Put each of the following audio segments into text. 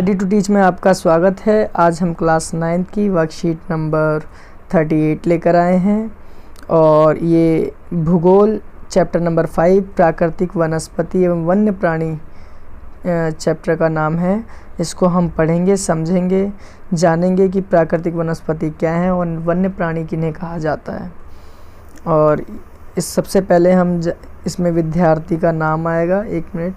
Study to teach में आपका स्वागत है। आज हम क्लास 9 की वर्कशीट नंबर 38 लेकर आए हैं और ये भूगोल चैप्टर नंबर 5 प्राकृतिक वनस्पति एवं वन्य प्राणी चैप्टर का नाम है। इसको हम पढ़ेंगे, समझेंगे, जानेंगे कि प्राकृतिक वनस्पति क्या है और वन्य प्राणी किन्हें कहा जाता है। और इस सबसे पहले हम इसमें विद्यार्थी का नाम आएगा। एक मिनट,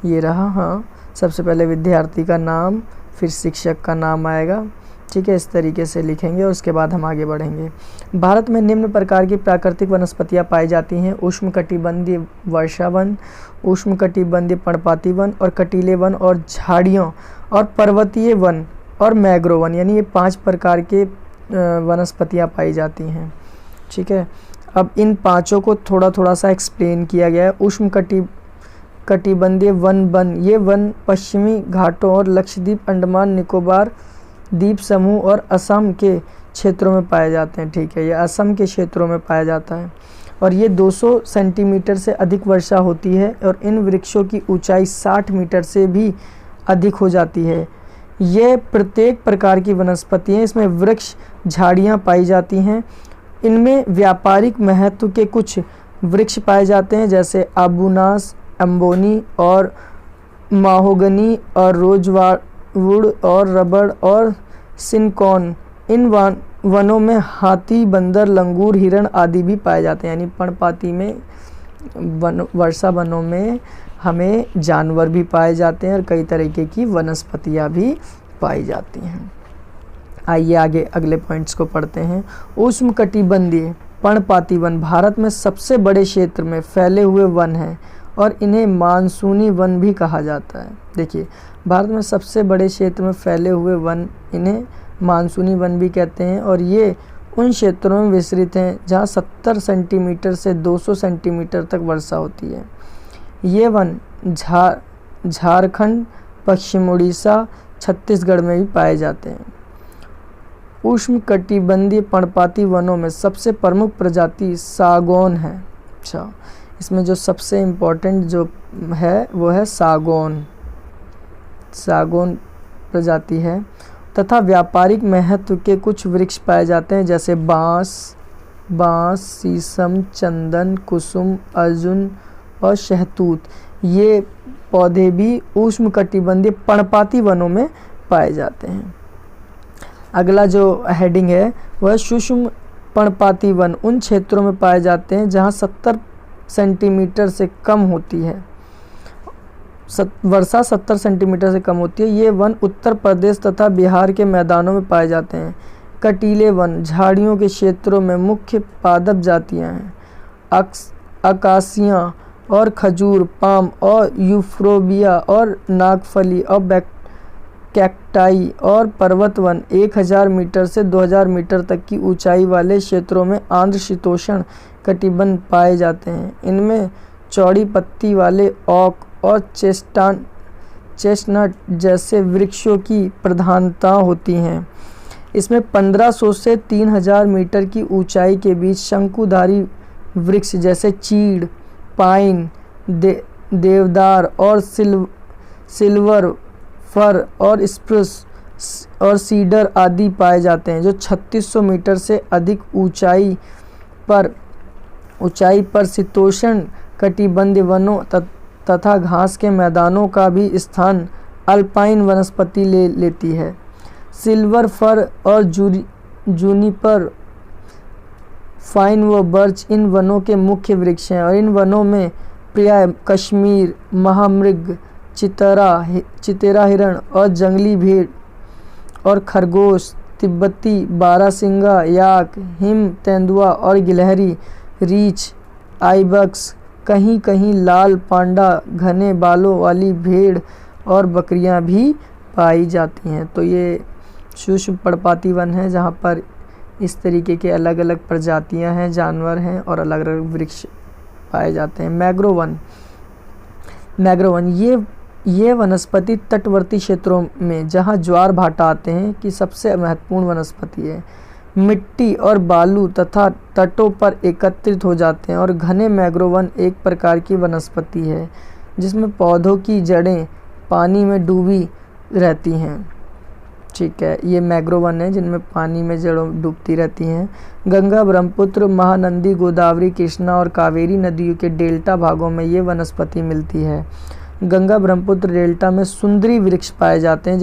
ये रहा। हाँ, सबसे पहले विद्यार्थी का नाम, फिर शिक्षक का नाम आएगा। ठीक है, इस तरीके से लिखेंगे और उसके बाद हम आगे बढ़ेंगे। भारत में निम्न प्रकार की प्राकृतिक वनस्पतियां पाई जाती हैं: उष्णकटिबंधीय वर्षा वन, उष्णकटिबंधीय पर्णपाती वन और कटीले वन और झाड़ियों और पर्वतीय वन और मैंग्रोव वन। यानी ये 5 प्रकार के वनस्पतियां पाई जाती हैं। ठीक है, अब इन पांचों को थोड़ा सा एक्सप्लेन किया गया है। उष्णकटिबंधीय वन ये वन पश्चिमी घाटों और लक्षद्वीप, अंडमान निकोबार द्वीप समूह और असम के क्षेत्रों में पाए जाते हैं। ठीक है, ये असम के क्षेत्रों में पाया जाता है और ये 200 सेंटीमीटर से अधिक वर्षा होती है और इन वृक्षों की ऊंचाई 60 मीटर से भी अधिक हो जाती है। ये प्रत्येक प्रकार की वनस्पति हैं। इसमें वृक्ष, झाड़ियाँ पाई जाती हैं। इनमें व्यापारिक महत्व के कुछ वृक्ष पाए जाते हैं, जैसे आबूनास, अम्बोनी और माहोगनी और रोजवुड और रबड़ और सिनकॉन। इन वनों में हाथी, बंदर, लंगूर, हिरण आदि भी पाए जाते हैं। यानी पर्णपाती में वर्षा वनों में हमें जानवर भी पाए जाते हैं और कई तरीके की वनस्पतियां भी पाई जाती हैं। आइए आगे अगले पॉइंट्स को पढ़ते हैं। उष्णकटिबंधीय पर्णपाती वन भारत में सबसे बड़े क्षेत्र में फैले हुए वन हैं और इन्हें मानसूनी वन भी कहा जाता है। देखिए, भारत में सबसे बड़े क्षेत्र में फैले हुए वन, इन्हें मानसूनी वन भी कहते हैं और ये उन क्षेत्रों में विस्तृत हैं जहाँ 70 सेंटीमीटर से 200 सेंटीमीटर तक वर्षा होती है। ये वन झारखंड, पश्चिम उड़ीसा, छत्तीसगढ़ में भी पाए जाते हैं। उष्णकटिबंधीय पर्णपाती वनों में सबसे प्रमुख प्रजाति सागौन है। अच्छा, इसमें जो सबसे इम्पोर्टेंट जो है वो है सागौन प्रजाति है। तथा व्यापारिक महत्व के कुछ वृक्ष पाए जाते हैं, जैसे बांस, शीशम, चंदन, कुसुम, अर्जुन और शहतूत। ये पौधे भी उष्णकटिबंधीय पर्णपाती वनों में पाए जाते हैं। अगला जो हेडिंग है वह सूक्ष्म पर्णपाती वन उन क्षेत्रों में पाए जाते हैं जहां 70 सेंटीमीटर से कम होती है। वर्षा 70 सेंटीमीटर से कम होती है। ये वन उत्तर प्रदेश तथा बिहार के मैदानों में पाए जाते हैं। कटीले वन झाड़ियों के क्षेत्रों में मुख्य पादप जातियां हैं। अकासियाँ और खजूर, पाम और यूफोर्बिया और नागफली और कैक्टाई और पर्वत वन 1000 मीटर से 2000 मीटर तक की ऊंचाई वाले क्षेत्रों में आर्द्र शीतोष्ण कटिबंध पाए जाते हैं। इनमें चौड़ी पत्ती वाले ओक और चेस्टनट जैसे वृक्षों की प्रधानता होती हैं। इसमें 1500 से 3000 मीटर की ऊंचाई के बीच शंकुधारी वृक्ष जैसे चीड़, पाइन, देवदार और सिल्वर फर और स्प्रूस और सीडर आदि पाए जाते हैं, जो 3600 मीटर से अधिक ऊंचाई पर शीतोष्ण कटिबंधीय वनों तथा घास के मैदानों का भी स्थान अल्पाइन वनस्पति ले लेती है। सिल्वर फर और जूनिपर, फाइन व बर्च इन वनों के मुख्य वृक्ष हैं और इन वनों में प्रायः कश्मीर, महामृग, चितेरा हिरण और जंगली भेड़ और खरगोश, तिब्बती बारहसिंगा, याक, हिम तेंदुआ और गिलहरी, रीछ, आइबक्स, कहीं कहीं लाल पांडा, घने बालों वाली भेड़ और बकरियां भी पाई जाती हैं। तो ये सूक्ष्म पर्णपाती वन है जहाँ पर इस तरीके के अलग अलग प्रजातियां हैं, जानवर हैं और अलग अलग वृक्ष पाए जाते हैं। मैंग्रोव वन ये वनस्पति तटवर्ती क्षेत्रों में जहाँ ज्वार भाटा आते हैं की सबसे महत्वपूर्ण वनस्पति है। मिट्टी और बालू तथा तटों पर एकत्रित हो जाते हैं और घने मैंग्रोव वन एक प्रकार की वनस्पति है जिसमें पौधों की जड़ें पानी में डूबी रहती हैं। ठीक है, ये मैंग्रोव वन है जिनमें पानी में जड़ों डूबती रहती हैं। गंगा, ब्रह्मपुत्र, महानंदी, गोदावरी, कृष्णा और कावेरी नदियों के डेल्टा भागों में ये वनस्पति मिलती है। गंगा ब्रह्मपुत्र डेल्टा में सुंदरी वृक्ष पाए जाते हैं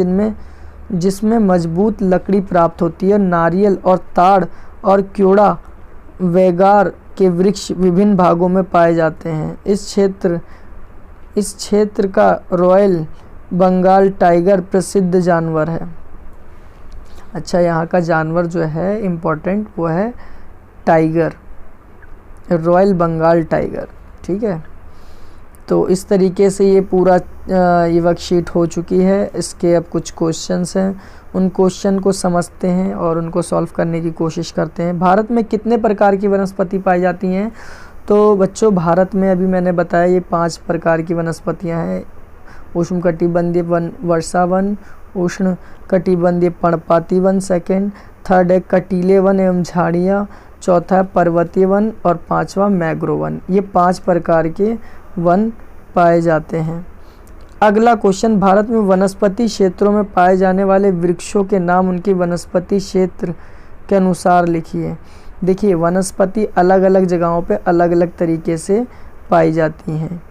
जिसमें मजबूत लकड़ी प्राप्त होती है। नारियल और ताड़ और क्योड़ा वैगार के वृक्ष विभिन्न भागों में पाए जाते हैं। इस क्षेत्र का रॉयल बंगाल टाइगर प्रसिद्ध जानवर है। अच्छा, यहाँ का जानवर जो है इम्पोर्टेंट वो है टाइगर, रॉयल बंगाल टाइगर। ठीक है, तो इस तरीके से ये पूरा ये वर्कशीट हो चुकी है। इसके अब कुछ क्वेश्चंस हैं, उन क्वेश्चन को समझते हैं और उनको सॉल्व करने की कोशिश करते हैं। भारत में कितने प्रकार की वनस्पति पाई जाती हैं? तो बच्चों, भारत में अभी मैंने बताया ये 5 प्रकार की वनस्पतियां हैं। उष्णकटिबंधीय वन वर्षा वन, उष्ण कटिबंधीय पर्णपाती वन सेकंड, थर्ड है कटीले वन एवं झाड़ियाँ, चौथा है पर्वतीय वन और 5वां मैंग्रोव वन। ये 5 प्रकार के वन पाए जाते हैं। अगला क्वेश्चन, भारत में वनस्पति क्षेत्रों में पाए जाने वाले वृक्षों के नाम उनके वनस्पति क्षेत्र के अनुसार लिखिए। देखिए, वनस्पति अलग अलग जगहों पे अलग अलग तरीके से पाई जाती हैं।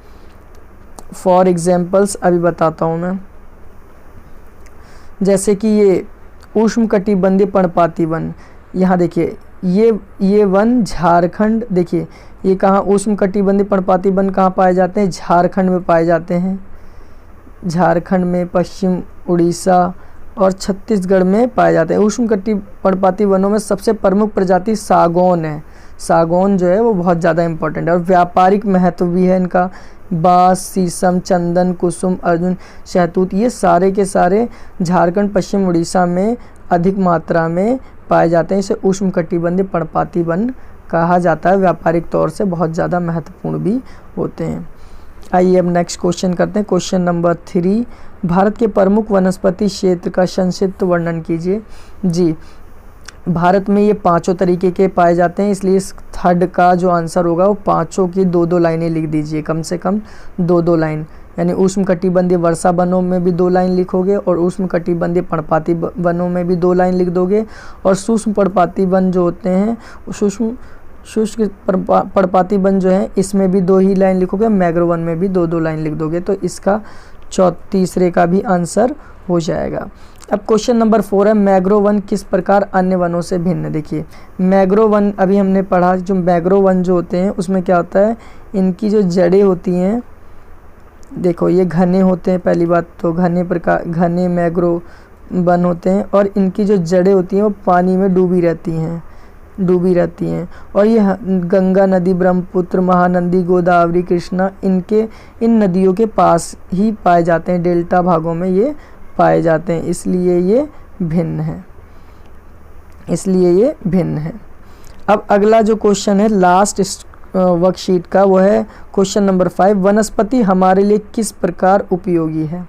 फॉर एग्जाम्पल्स अभी बताता हूँ मैं, जैसे कि ये उष्णकटिबंधीय पर्णपाती वन, यहाँ देखिए ये वन झारखंड, देखिए ये कहाँ उष्णकटिबंधीय पर्णपाती वन कहाँ पाए जाते हैं? झारखंड में पाए जाते हैं। झारखंड में, पश्चिम उड़ीसा और छत्तीसगढ़ में पाए जाते हैं। उष्णकटिबंधीय पर्णपाती वनों में सबसे प्रमुख प्रजाति सागौन है। सागौन जो है वो बहुत ज़्यादा इम्पोर्टेंट है और व्यापारिक महत्व भी है इनका। बांस, शीशम, चंदन, कुसुम, अर्जुन, शहतूत, ये सारे के सारे झारखंड, पश्चिम उड़ीसा में अधिक मात्रा में पाए जाते हैं। इसे उष्णकटिबंधीय पर्णपाती वन कहा जाता है। व्यापारिक तौर से बहुत ज़्यादा महत्वपूर्ण भी होते हैं। आइए अब नेक्स्ट क्वेश्चन करते हैं। क्वेश्चन नंबर 3, भारत के प्रमुख वनस्पति क्षेत्र का संक्षिप्त वर्णन कीजिए। जी, भारत में ये 5 तरीके के पाए जाते हैं, इसलिए इस थर्ड का जो आंसर होगा वो 5 की 2-2 लाइनें लिख दीजिए, कम से कम 2-2 लाइन। यानी उष्णकटिबंधीय वर्षा वनों में भी 2 लाइन लिखोगे और उष्णकटिबंधीय पर्णपाती वनों में भी 2 लाइन लिख दोगे। और सूक्ष्म पर्णपाती वन जो होते हैं, शुष्क पर्णपाती वन जो है, इसमें भी 2 ही लाइन लिखोगे। मैंग्रोव वन में भी 2-2 लाइन लिख दोगे, तो इसका तीसरे का भी आंसर हो जाएगा। अब क्वेश्चन नंबर 4 है, मैंग्रोव वन किस प्रकार अन्य वनों से भिन्न है? देखिए, मैंग्रोव वन अभी हमने पढ़ा, जो मैंग्रोव वन जो होते हैं उसमें क्या होता है, इनकी जो जड़ें होती हैं, देखो ये घने होते हैं। पहली बात तो घने मैंग्रोव वन होते हैं और इनकी जो जड़ें होती हैं वो पानी में डूबी रहती हैं। और ये गंगा नदी, ब्रह्मपुत्र, महानंदी, गोदावरी, कृष्णा, इन नदियों के पास ही पाए जाते हैं। डेल्टा भागों में ये पाए जाते हैं, इसलिए ये भिन्न है। अब अगला जो क्वेश्चन है लास्ट वर्कशीट का, वो है क्वेश्चन नंबर 5, वनस्पति हमारे लिए किस प्रकार उपयोगी है?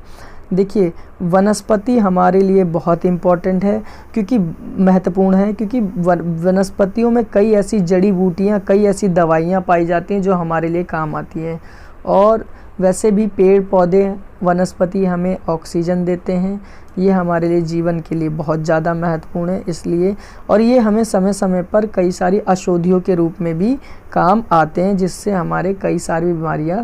देखिए, वनस्पति हमारे लिए बहुत इम्पॉर्टेंट है, क्योंकि महत्वपूर्ण है, क्योंकि वनस्पतियों में कई ऐसी जड़ी बूटियाँ, कई ऐसी दवाइयाँ पाई जाती हैं जो हमारे लिए काम आती हैं। और वैसे भी पेड़ पौधे, वनस्पति हमें ऑक्सीजन देते हैं, ये हमारे लिए जीवन के लिए बहुत ज़्यादा महत्वपूर्ण है। इसलिए, और ये हमें समय समय पर कई सारी औषधियों के रूप में भी काम आते हैं, जिससे हमारे कई सारी बीमारियां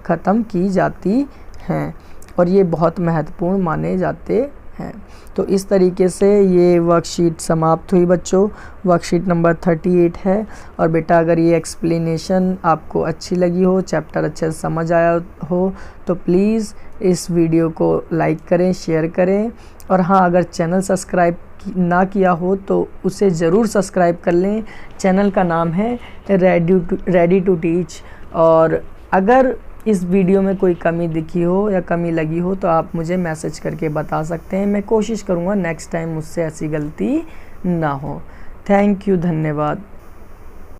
ख़त्म की जाती हैं और ये बहुत महत्वपूर्ण माने जाते हैं। तो इस तरीके से ये वर्कशीट समाप्त हुई बच्चों। वर्कशीट नंबर 38 है। और बेटा, अगर ये एक्सप्लेनेशन आपको अच्छी लगी हो, चैप्टर अच्छे से समझ आया हो, तो प्लीज़ इस वीडियो को लाइक करें, शेयर करें। और हाँ, अगर चैनल सब्सक्राइब ना किया हो तो उसे ज़रूर सब्सक्राइब कर लें। चैनल का नाम है रेडी टू टीच। और अगर इस वीडियो में कोई कमी दिखी हो या कमी लगी हो तो आप मुझे मैसेज करके बता सकते हैं। मैं कोशिश करूँगा नेक्स्ट टाइम मुझसे ऐसी गलती ना हो। थैंक यू, धन्यवाद।